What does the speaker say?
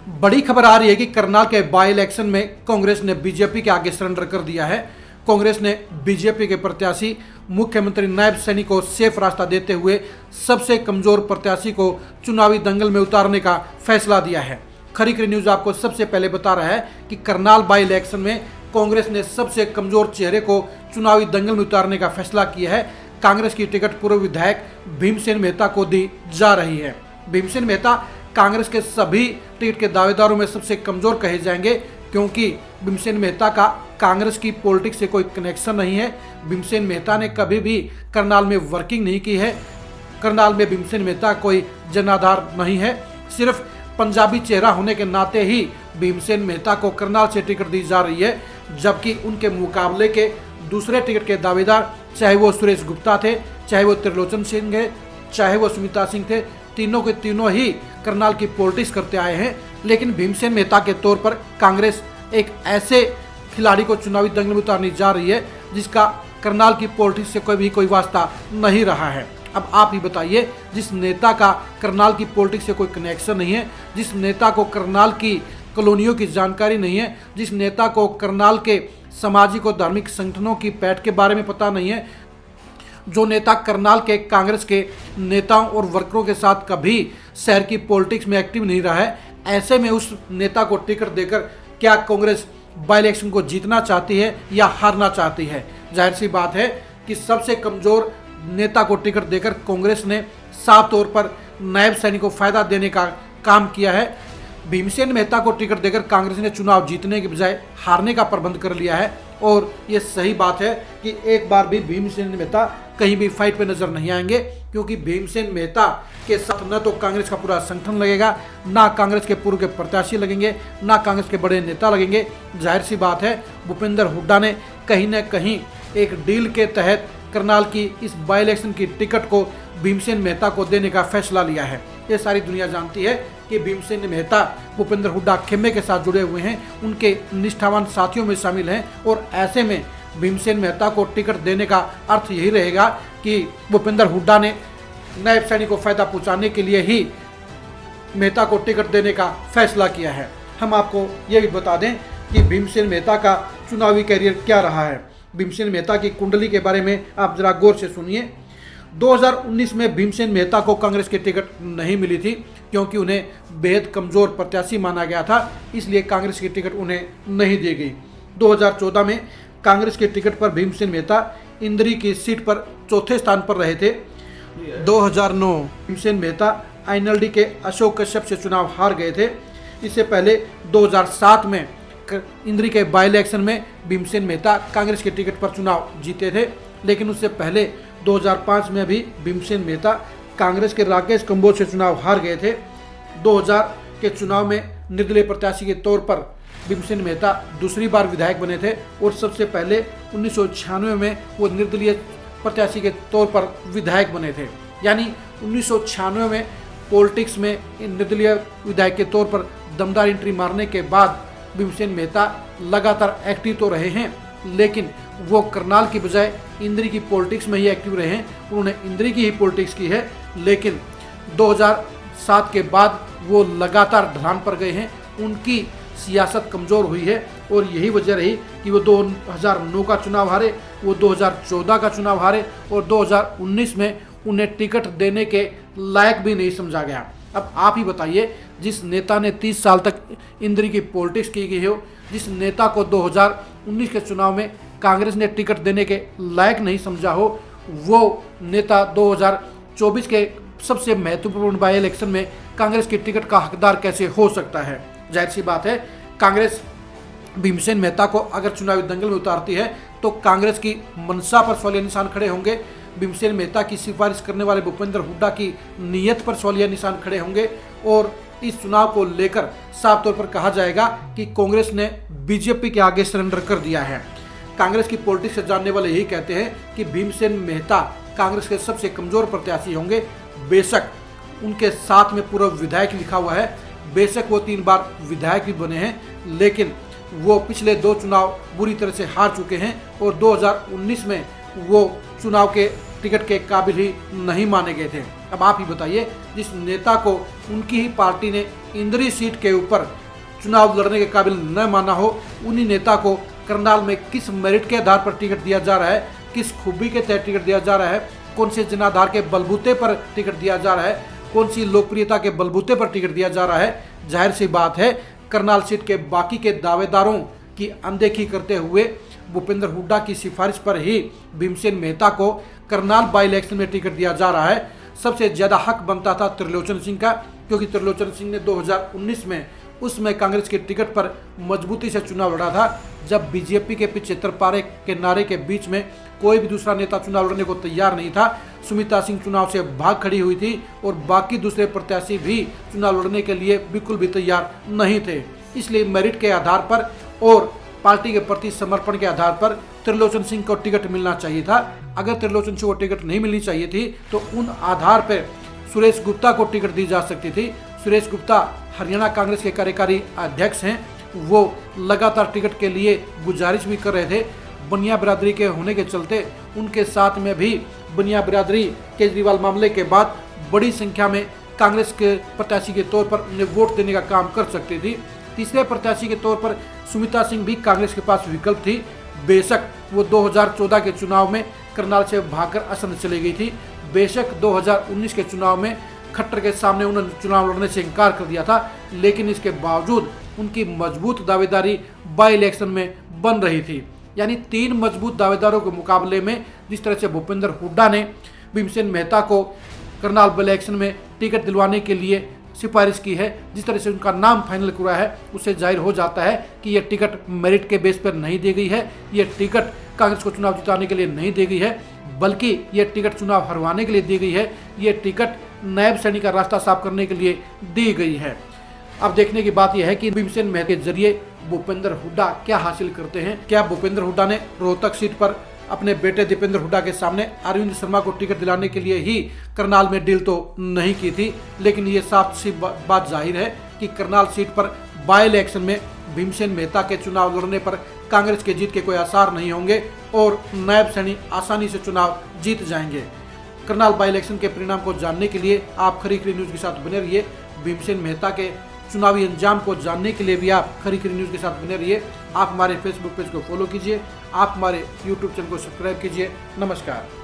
बड़ी खबर आ रही है कि करनाल के बाई इलेक्शन में कांग्रेस ने बीजेपी के आगे सरेंडर कर दिया है। कांग्रेस ने बीजेपी के प्रत्याशी मुख्यमंत्री नायब सैनी को सेफ रास्ता देते हुए सबसे कमजोर प्रत्याशी को चुनावी दंगल में उतारने का फैसला दिया है। खरी न्यूज आपको सबसे पहले बता रहा है कि करनाल बाई इलेक्शन में कांग्रेस ने सबसे कमजोर चेहरे को चुनावी दंगल में उतारने का फैसला किया है। कांग्रेस की टिकट पूर्व विधायक भीमसेन मेहता को दी जा रही है। भीमसेन मेहता कांग्रेस के सभी टिकट के दावेदारों में सबसे कमजोर कहे जाएंगे, क्योंकि भीमसेन मेहता का कांग्रेस की पॉलिटिक्स से कोई कनेक्शन नहीं है। भीमसेन मेहता ने कभी भी करनाल में वर्किंग नहीं की है। करनाल में भीमसेन मेहता कोई जनाधार नहीं है। सिर्फ पंजाबी चेहरा होने के नाते ही भीमसेन मेहता को करनाल से टिकट दी जा रही है, जबकि उनके मुकाबले के दूसरे टिकट के दावेदार, चाहे वो सुरेश गुप्ता थे, चाहे वो त्रिलोचन सिंह है, चाहे वो सुमिता सिंह थे, तीनों के तीनों ही करनाल की पॉलिटिक्स करते आए हैं। लेकिन भीमसेन मेहता के तौर पर कांग्रेस एक ऐसे खिलाड़ी को चुनावी दंगल में उतारने जा रही है जिसका करनाल की पॉलिटिक्स से कोई वास्ता नहीं रहा है। अब आप ही बताइए, जिस नेता का करनाल की पॉलिटिक्स से कोई कनेक्शन नहीं है, जिस नेता को करनाल की कॉलोनियों की जानकारी नहीं है, जिस नेता को करनाल के सामाजिक और धार्मिक संगठनों की पैठ के बारे में पता नहीं है, जो नेता करनाल के कांग्रेस के नेताओं और वर्करों के साथ कभी शहर की पॉलिटिक्स में एक्टिव नहीं रहा है, ऐसे में उस नेता को टिकट देकर क्या कांग्रेस बाई इलेक्शन को जीतना चाहती है या हारना चाहती है? जाहिर सी बात है कि सबसे कमजोर नेता को टिकट देकर कांग्रेस ने साफ तौर पर नायब सैनी को फायदा देने का काम किया है। भीमसेन मेहता को टिकट देकर कांग्रेस ने चुनाव जीतने के बजाय हारने का प्रबंध कर लिया है, और ये सही बात है कि एक बार भी भीमसेन मेहता कहीं भी फाइट पे नजर नहीं आएंगे, क्योंकि भीमसेन मेहता के साथ न तो कांग्रेस का पूरा संगठन लगेगा, ना कांग्रेस के पूर्व के प्रत्याशी लगेंगे, ना कांग्रेस के बड़े नेता लगेंगे। जाहिर सी बात है, भूपेंद्र हुड्डा ने कहीं न कहीं एक डील के तहत करनाल की इस बाई इलेक्शन की टिकट को भीमसेन मेहता को देने का फैसला लिया है। ये सारी दुनिया जानती है कि भीमसेन मेहता भूपेंद्र हुड्डा खेमे के साथ जुड़े हुए हैं, उनके निष्ठावान साथियों में शामिल हैं, और ऐसे में भीमसेन मेहता को टिकट देने का अर्थ यही रहेगा कि भूपेंद्र हुड्डा ने नायब सैनी को फायदा पहुंचाने के लिए ही मेहता को टिकट देने का फैसला किया है। हम आपको ये भी बता दें कि भीमसेन मेहता का चुनावी कैरियर क्या रहा है। भीमसेन मेहता की कुंडली के बारे में आप जरा गौर से सुनिए। 2019 में भीमसेन मेहता को कांग्रेस की टिकट नहीं मिली थी, क्योंकि उन्हें बेहद कमजोर प्रत्याशी माना गया था, इसलिए कांग्रेस की टिकट उन्हें नहीं दी गई। 2014 में कांग्रेस की टिकट पर भीमसेन मेहता इंद्री की सीट पर चौथे स्थान पर रहे थे। 2009 भीमसेन मेहता आईएनएलडी के अशोक कश्यप से चुनाव हार गए थे। इससे पहले 2007 में इंद्री के बाई इलेक्शन में भीमसेन मेहता कांग्रेस की टिकट पर चुनाव जीते थे, लेकिन उससे पहले 2005 में भी भीमसेन मेहता कांग्रेस के राकेश कंबोज से चुनाव हार गए थे। 2000 के चुनाव में निर्दलीय प्रत्याशी के तौर पर भीमसेन मेहता दूसरी बार विधायक बने थे, और सबसे पहले 1996 में वो निर्दलीय प्रत्याशी के तौर पर विधायक बने थे। यानी 1996 में पॉलिटिक्स में निर्दलीय विधायक के तौर पर दमदार एंट्री मारने के बाद भीमसेन मेहता लगातार एक्टिव तो रहे हैं, लेकिन वो करनाल की बजाय इंद्री की पॉलिटिक्स में ही एक्टिव रहे हैं। उन्होंने इंद्री की ही पॉलिटिक्स की है, लेकिन 2007 के बाद वो लगातार ढलान पर गए हैं। उनकी सियासत कमज़ोर हुई है, और यही वजह रही कि वो 2009 का चुनाव हारे, वो 2014 का चुनाव हारे, और 2019 में उन्हें टिकट देने के लायक भी नहीं समझा गया। अब आप ही बताइए, जिस नेता ने 30 साल तक इंद्री की पॉलिटिक्स की गई हो, जिस नेता को 2019 के चुनाव में कांग्रेस ने टिकट देने के लायक नहीं समझा हो, वो नेता 2024 के सबसे महत्वपूर्ण बाई इलेक्शन में कांग्रेस की टिकट का हकदार कैसे हो सकता है? जाहिर सी बात है, कांग्रेस भीमसेन मेहता को अगर चुनावी दंगल में उतारती है तो कांग्रेस की मंशा पर सवालिया निशान खड़े होंगे। भीमसेन मेहता की सिफारिश करने वाले भूपेंद्र हुड्डा की नीयत पर सवालिया निशान खड़े होंगे, और इस चुनाव को लेकर साफ तौर पर कहा जाएगा कि कांग्रेस ने बीजेपी के आगे सरेंडर कर दिया है। कांग्रेस की पॉलिटिक्स से जानने वाले यही कहते हैं कि भीमसेन मेहता कांग्रेस के सबसे कमजोर प्रत्याशी होंगे। बेशक उनके साथ में पूर्व विधायक लिखा हुआ है, बेशक वो 3 बार विधायक भी बने हैं, लेकिन वो पिछले 2 चुनाव बुरी तरह से हार चुके हैं, और 2019 में वो चुनाव के टिकट के काबिल ही नहीं माने गए थे। अब आप ही बताइए, जिस नेता को उनकी ही पार्टी ने इंद्री सीट के ऊपर चुनाव लड़ने के काबिल न माना हो, उन्हीं नेता को करनाल में किस मेरिट के आधार पर टिकट दिया जा रहा है, किस खूबी के तहत टिकट दिया जा रहा है, कौन से जनाधार के बलबूते पर टिकट दिया जा रहा है, कौन सी लोकप्रियता के बलबूते पर टिकट दिया जा रहा है। जाहिर सी बात है, करनाल सीट के बाकी के दावेदारों की अनदेखी करते हुए भूपेंद्र हुड्डा की सिफारिश पर ही भीमसेन मेहता को करनाल बाई इलेक्शन में टिकट दिया जा रहा है। सबसे ज्यादा हक बनता था त्रिलोचन सिंह का, क्योंकि त्रिलोचन सिंह ने 2019 में उसमें कांग्रेस के टिकट पर मजबूती से चुनाव लड़ा था, जब बीजेपी के 75 पारे के नारे के बीच में कोई भी दूसरा नेता चुनाव लड़ने को तैयार नहीं था। सुमित्रा सिंह चुनाव से भाग खड़ी हुई थी और बाकी दूसरे प्रत्याशी भी चुनाव लड़ने के लिए बिल्कुल भी तैयार नहीं थे। इसलिए मेरिट के आधार पर और पार्टी के प्रति समर्पण के आधार पर त्रिलोचन सिंह को टिकट मिलना चाहिए था। अगर त्रिलोचन सिंह को टिकट नहीं मिलनी चाहिए थी तो उन आधार पर सुरेश गुप्ता को टिकट दी जा सकती थी। सुरेश गुप्ता हरियाणा कांग्रेस के कार्यकारी अध्यक्ष हैं, वो लगातार टिकट के लिए गुजारिश भी कर रहे थे। बनिया बिरादरी के होने के चलते उनके साथ में भी बनिया बिरादरी केजरीवाल मामले के बाद बड़ी संख्या में कांग्रेस के प्रत्याशी के तौर पर उन्हें वोट देने का काम कर सकती थी। तीसरे प्रत्याशी के तौर पर सुमित्रा सिंह भी कांग्रेस के पास विकल्प थी। बेशक वो 2014 के चुनाव में करनाल से भागकर असंध चली गई थी, बेशक 2019 के चुनाव में खट्टर के सामने उन्होंने चुनाव लड़ने से इनकार कर दिया था, लेकिन इसके बावजूद उनकी मजबूत दावेदारी बाई इलेक्शन में बन रही थी। यानी 3 मजबूत दावेदारों के मुकाबले में जिस तरह से भूपेंद्र हुड्डा ने भीमसेन मेहता को करनाल बाई इलेक्शन में टिकट दिलवाने के लिए सिफारिश की है, जिस तरह से उनका नाम फाइनल हुआ है, उससे जाहिर हो जाता है कि यह टिकट मेरिट के बेस पर नहीं दी गई है, यह टिकट कांग्रेस को चुनाव जिताने के लिए नहीं दी गई है, बल्कि यह टिकट चुनाव हरवाने के लिए दी गई है। यह टिकट नायब सैनी का रास्ता साफ करने के लिए दी गई है। अब देखने की बात यह है कि भीमसेन मेहता के जरिए भूपेंद्र हुड्डा क्या हासिल करते हैं। क्या भूपेंद्र हुड्डा ने रोहतक सीट पर अपने बेटे दीपेंद्र हुड्डा के सामने अरविंद शर्मा को टिकट दिलाने के लिए ही करनाल में डील तो नहीं की थी, लेकिन ये साफ सी बात जाहिर है कि करनाल सीट पर बाई इलेक्शन में भीमसेन मेहता के चुनाव लड़ने पर कांग्रेस के जीत के कोई आसार नहीं होंगे और नायब सैनी आसानी से चुनाव जीत जाएंगे। करनाल बाई इलेक्शन के परिणाम को जानने के लिए आप खरी न्यूज के साथ बने रहिए। भीमसेन मेहता के चुनावी अंजाम को जानने के लिए भी आप खरी न्यूज के साथ बने रहिए। आप हमारे फेसबुक पेज को फॉलो कीजिए, आप हमारे यूट्यूब चैनल को सब्सक्राइब कीजिए। नमस्कार।